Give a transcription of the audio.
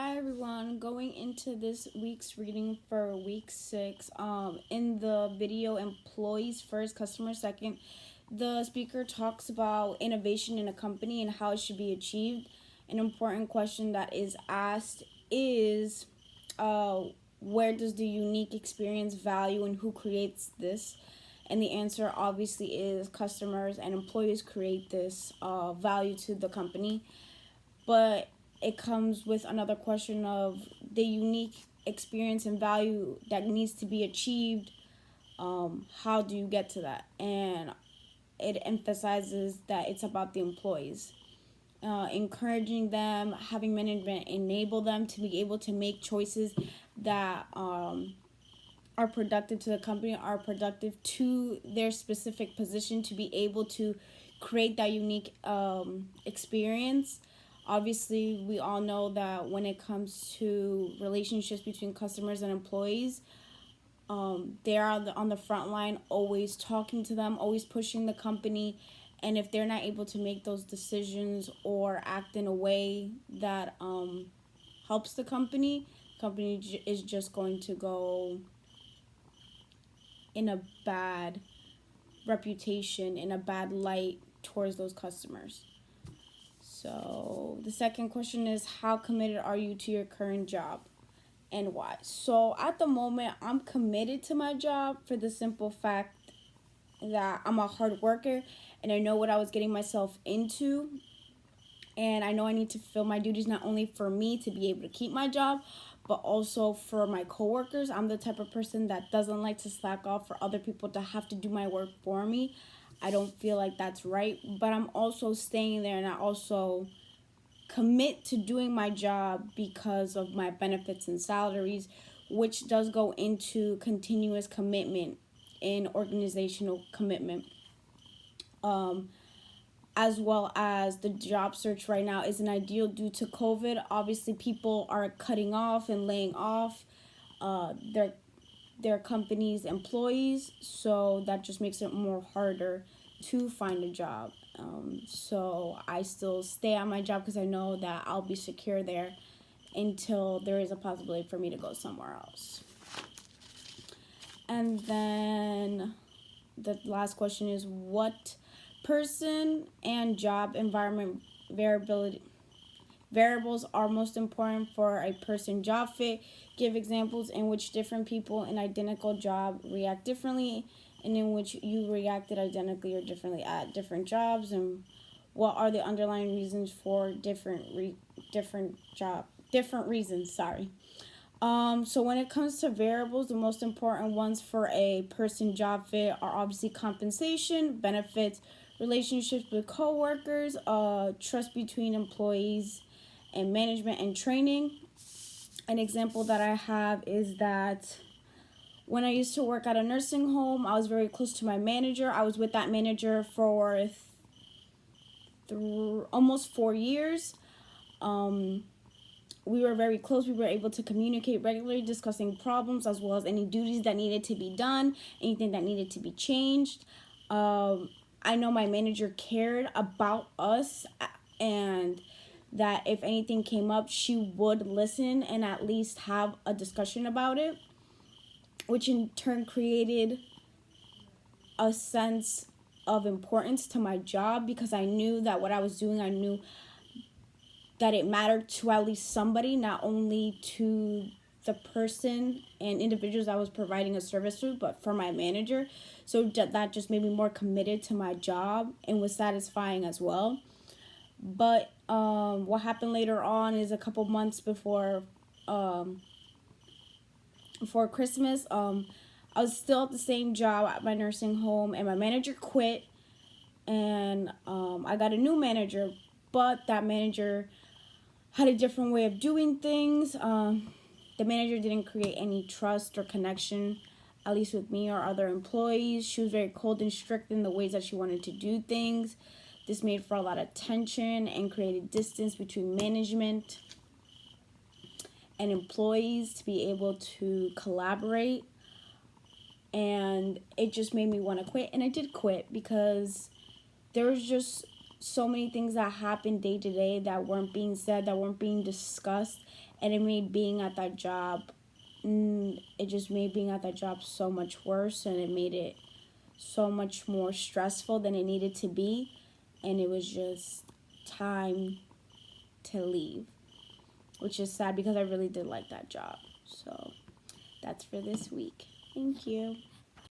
Hi everyone, going into this week's reading for week 6. In the video Employees First, Customers Second, the speaker talks about innovation in a company and how it should be achieved. An important question that is asked is uh, where does the unique experience value and who creates this? And the answer obviously is customers and employees create this value to the company. But it comes with another question of the unique experience and value that needs to be achieved. How do you get to that? And it emphasizes that it's about the employees, encouraging them, having management enable them to be able to make choices that are productive to the company, are productive to their specific position, to be able to create that unique experience. Obviously, we all know that when it comes to relationships between customers and employees, they are on the front line, always talking to them, always pushing the company. And if they're not able to make those decisions or act in a way that helps the company is just going to go in a bad reputation, in a bad light towards those customers. So the second question is, how committed are you to your current job and why? So at the moment, I'm committed to my job for the simple fact that I'm a hard worker and I know what I was getting myself into. And I know I need to fulfill my duties not only for me to be able to keep my job, but also for my coworkers. I'm the type of person that doesn't like to slack off for other people to have to do my work for me. I don't feel like that's right, but I'm also staying there and I also commit to doing my job because of my benefits and salaries, which does go into continuous commitment in organizational commitment. As well as the job search right now isn't ideal due to COVID. Obviously, people are cutting off and laying off their company's employees, so that just makes it more harder to find a job. So I still stay at my job because I know that I'll be secure there until there is a possibility for me to go somewhere else. And then the last question is, what person and job environment variables are most important for a person job fit? Give examples in which different people in identical job react differently and in which you reacted identically or differently at different jobs, and what are the underlying reasons for different reasons. So when it comes to variables, the most important ones for a person job fit are obviously compensation, benefits, relationships with coworkers, trust between employees and management, and training. An example that I have is that when I used to work at a nursing home, I was very close to my manager. I was with that manager for almost 4 years. We were very close. We were able to communicate regularly, discussing problems as well as any duties that needed to be done, anything that needed to be changed. I know my manager cared about us, and that if anything came up, she would listen and at least have a discussion about it, which in turn created a sense of importance to my job because I knew that what I was doing, I knew that it mattered to at least somebody, not only to the person and individuals I was providing a service to, but for my manager. So that just made me more committed to my job and was satisfying as well. But what happened later on is a couple months before Christmas, I was still at the same job at my nursing home, and my manager quit, and I got a new manager, but that manager had a different way of doing things. The manager didn't create any trust or connection, at least with me or other employees. She was very cold and strict in the ways that she wanted to do things. This made for a lot of tension and created distance between management and employees to be able to collaborate. And it just made me want to quit. And I did quit because there was just so many things that happened day to day that weren't being said, that weren't being discussed, and it made being at that job, it just made being at that job so much worse, and it made it so much more stressful than it needed to be, and it was just time to leave, which is sad because I really did like that job. So that's for this week. Thank you.